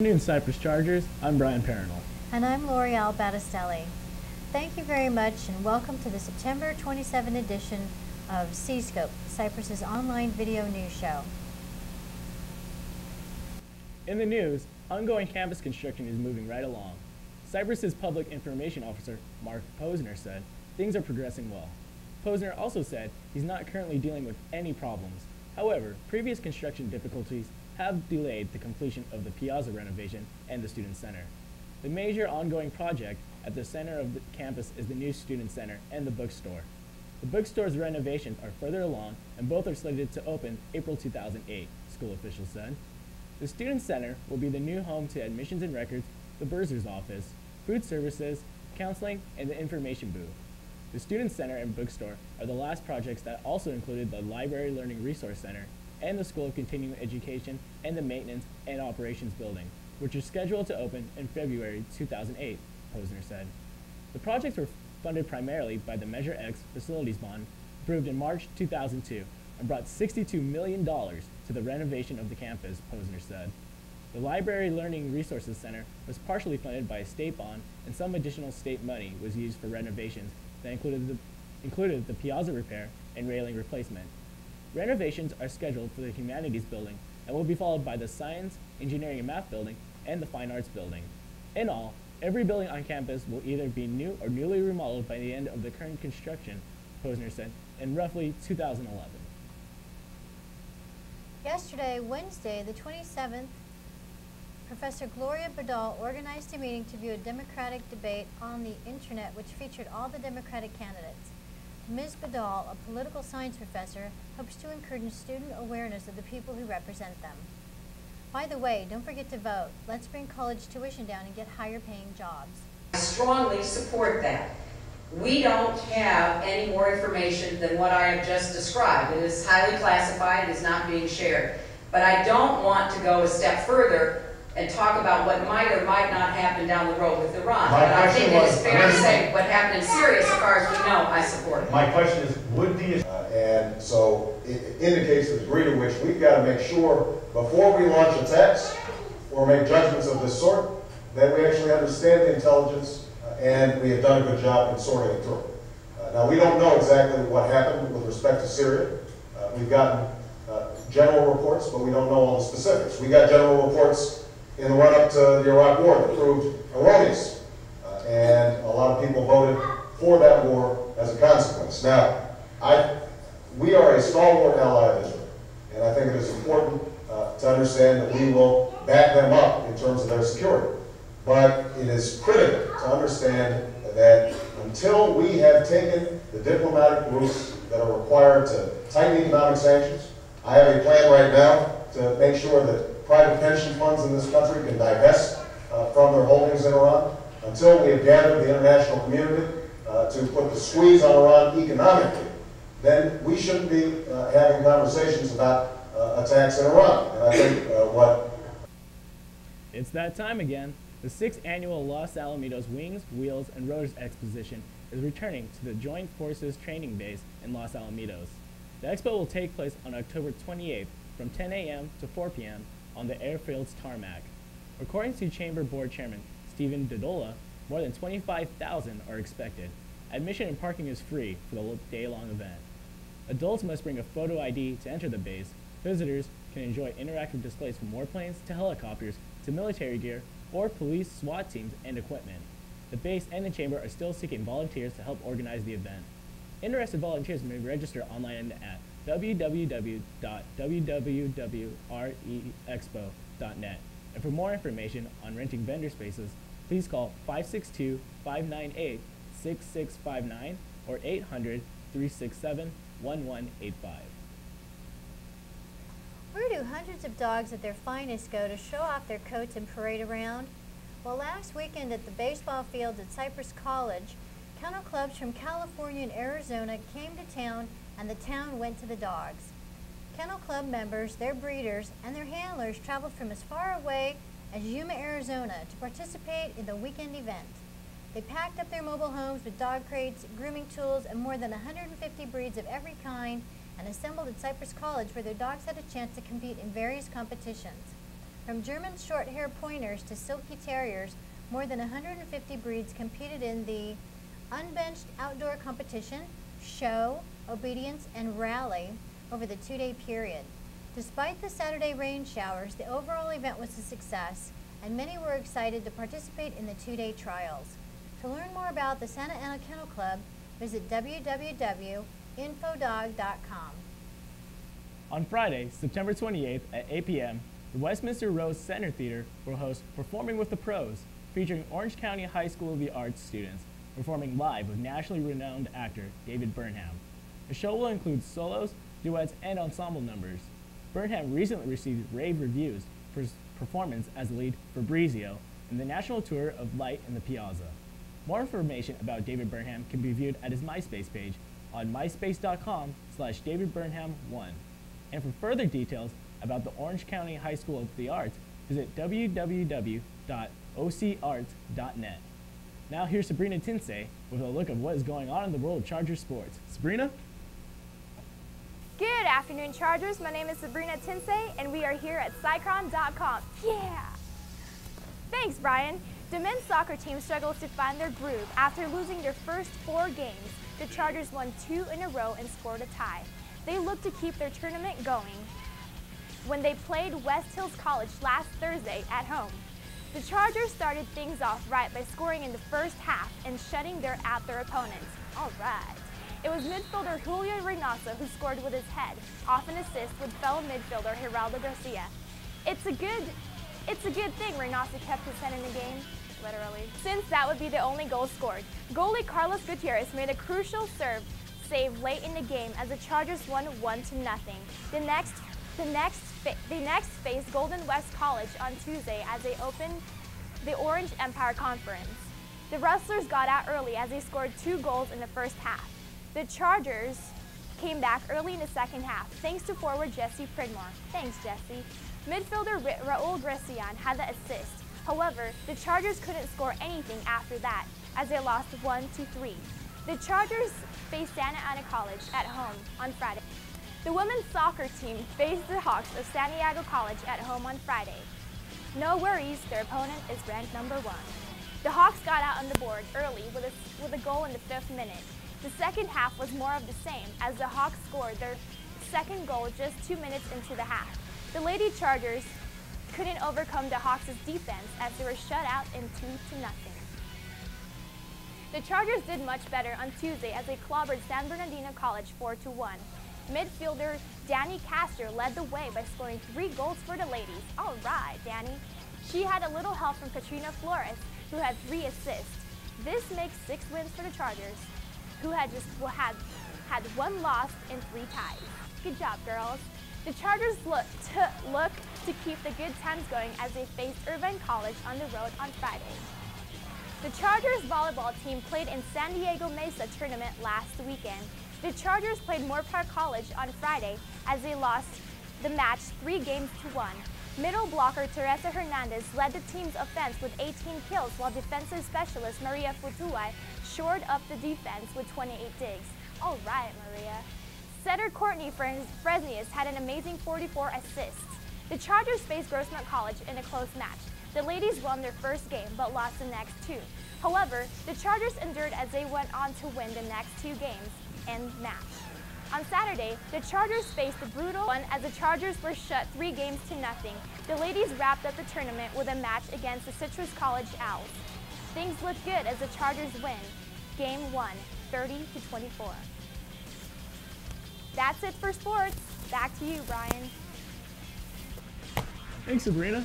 Good afternoon, Cypress Chargers. I'm Bryan Paranal. And I'm L'Oreal Battistelli. Thank you very much and welcome to the September 27 edition of C-Scope, Cypress's online video news show. In the news, ongoing campus construction is moving right along. Cypress's Public Information Officer, Mark Posner, said things are progressing well. Posner also said he's not currently dealing with any problems. However, previous construction difficulties have delayed the completion of the Piazza renovation and the Student Center. The major ongoing project at the center of the campus is the new Student Center and the bookstore. The bookstore's renovations are further along and both are slated to open April 2008, school officials said. The Student Center will be the new home to admissions and records, the bursar's office, food services, counseling, and the information booth. The Student Center and bookstore are the last projects that also included the Library Learning Resource Center and the School of Continuing Education and the Maintenance and Operations Building, which are scheduled to open in February 2008, Posner said. The projects were funded primarily by the Measure X Facilities Bond, approved in March 2002, and brought $62 million to the renovation of the campus, Posner said. The Library Learning Resources Center was partially funded by a state bond, and some additional state money was used for renovations that included the piazza repair and railing replacement. Renovations are scheduled for the Humanities Building and will be followed by the Science, Engineering and Math Building and the Fine Arts Building. In all, every building on campus will either be new or newly remodeled by the end of the current construction, Posner said, in roughly 2011. Yesterday, Wednesday, the 27th, Professor Gloria Badal organized a meeting to view a Democratic debate on the internet which featured all the Democratic candidates. Ms. Badal, a political science professor, hopes to encourage student awareness of the people who represent them. By the way, don't forget to vote. Let's bring college tuition down and get higher paying jobs. I strongly support that. We don't have any more information than what I have just described. It is highly classified, it is not being shared. But I don't want to go a step further and talk about what might or might not happen down the road with Iran. But I think it is fair to say what happened in Syria, as far as we know, I support it. My question is, would the... and so it indicates the degree to which we've got to make sure, before we launch attacks or make judgments of this sort, that we actually understand the intelligence and we have done a good job in sorting it through. Now, we don't know exactly what happened with respect to Syria. We've gotten general reports, but we don't know all the specifics. We got general reports in the run-up to the Iraq War that proved erroneous. And a lot of people voted for that war as a consequence. Now, we are a stalwart ally of Israel, and I think it is important to understand that we will back them up in terms of their security. But it is critical to understand that until we have taken the diplomatic routes that are required to tighten economic sanctions, I have a plan right now to make sure that private pension funds in this country can divest from their holdings in Iran. Until we have gathered the international community to put the squeeze on Iran economically, then we shouldn't be having conversations about attacks in Iran. And I think It's that time again. The 6th annual Los Alamitos Wings, Wheels, and Rotors Exposition is returning to the Joint Forces Training Base in Los Alamitos. The expo will take place on October 28th from 10 a.m. to 4 p.m. on the airfield's tarmac. According to Chamber Board Chairman Stephen Dodola, more than 25,000 are expected. Admission and parking is free for the day-long event. Adults must bring a photo ID to enter the base. Visitors can enjoy interactive displays from warplanes to helicopters to military gear or police, SWAT teams, and equipment. The base and the chamber are still seeking volunteers to help organize the event. Interested volunteers may register online at www.www.reexpo.net. And for more information on renting vendor spaces, please call 562-598-6659 or 800-367-1185. Where do hundreds of dogs at their finest go to show off their coats and parade around? Well, last weekend at the baseball fields at Cypress College, kennel clubs from California and Arizona came to town, and the town went to the dogs. Kennel club members, their breeders, and their handlers traveled from as far away as Yuma, Arizona to participate in the weekend event. They packed up their mobile homes with dog crates, grooming tools, and more than 150 breeds of every kind and assembled at Cypress College where their dogs had a chance to compete in various competitions. From German short-hair pointers to silky terriers, more than 150 breeds competed in the unbenched outdoor competition, show, obedience, and rally over the 2-day period. Despite the Saturday rain showers, the overall event was a success, and many were excited to participate in the 2-day trials. To learn more about the Santa Ana Kennel Club, visit www.infodog.com. On Friday, September 28th at 8 p.m., the Westminster Rose Center Theater will host Performing with the Pros, featuring Orange County High School of the Arts students performing live with nationally renowned actor David Burnham. The show will include solos, duets, and ensemble numbers. Burnham recently received rave reviews for his performance as the lead Fabrizio in the national tour of Light in the Piazza. More information about David Burnham can be viewed at his MySpace page on myspace.com/DavidBurnham1. And for further details about the Orange County High School of the Arts, visit www.ocarts.net. Now here's Sabrina Tinsey with a look of what is going on in the world of Charger sports. Sabrina? Good afternoon, Chargers. My name is Sabrina Tinsey, and we are here at Cycron.com. Yeah! Thanks, Brian. The men's soccer team struggles to find their groove after losing their first 4 games. The Chargers won 2 in a row and scored a tie. They look to keep their tournament going when they played West Hills College last Thursday at home. The Chargers started things off right by scoring in the first half and shutting out their opponents. All right. It was midfielder Julio Reynoso who scored with his head, off an assist with fellow midfielder Geraldo Garcia. It's a good thing Reynoso kept his head in the game, literally, since that would be the only goal scored. Goalie Carlos Gutierrez made a crucial save late in the game as the Chargers won 1-0. The next faced Golden West College on Tuesday as they opened the Orange Empire Conference. The Rustlers got out early as they scored 2 goals in the first half. The Chargers came back early in the second half, thanks to forward Jesse Pridmore. Thanks, Jesse. Midfielder Raul Gracian had the assist. However, the Chargers couldn't score anything after that, as they lost 1-3. The Chargers faced Santa Ana College at home on Friday. The women's soccer team faced the Hawks of San Diego College at home on Friday. No worries, their opponent is ranked number 1. The Hawks got out on the board early with a goal in the 5th minute. The second half was more of the same, as the Hawks scored their second goal just 2 minutes into the half. The Lady Chargers couldn't overcome the Hawks' defense as they were shut out in 2-0. The Chargers did much better on Tuesday as they clobbered San Bernardino College 4-1. Midfielder Danny Castor led the way by scoring 3 goals for the ladies. All right, Danny. She had a little help from Katrina Flores, who had 3 assists. This makes 6 wins for the Chargers, who had 1 loss and 3 ties. Good job, girls. The Chargers look to keep the good times going as they faced Irvine College on the road on Friday. The Chargers volleyball team played in San Diego Mesa tournament last weekend. The Chargers played Moorpark College on Friday as they lost the match 3-1. Middle blocker Teresa Hernandez led the team's offense with 18 kills, while defensive specialist Maria Futuay shored up the defense with 28 digs. All right, Maria. Setter Courtney Fresnius had an amazing 44 assists. The Chargers faced Grossmont College in a close match. The ladies won their first game but lost the next 2. However, the Chargers endured as they went on to win the next 2 games and match. On Saturday, the Chargers faced the brutal one as the Chargers were shut 3-0. The ladies wrapped up the tournament with a match against the Citrus College Owls. Things look good as the Chargers win Game 1, 30-24. That's it for sports. Back to you, Brian. Thanks, Sabrina.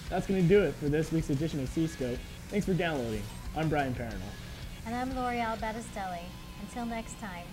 That's going to do it for this week's edition of C-Scope. Thanks for downloading. I'm Bryan Paranal. And I'm L'Oreal Battistelli. Until next time.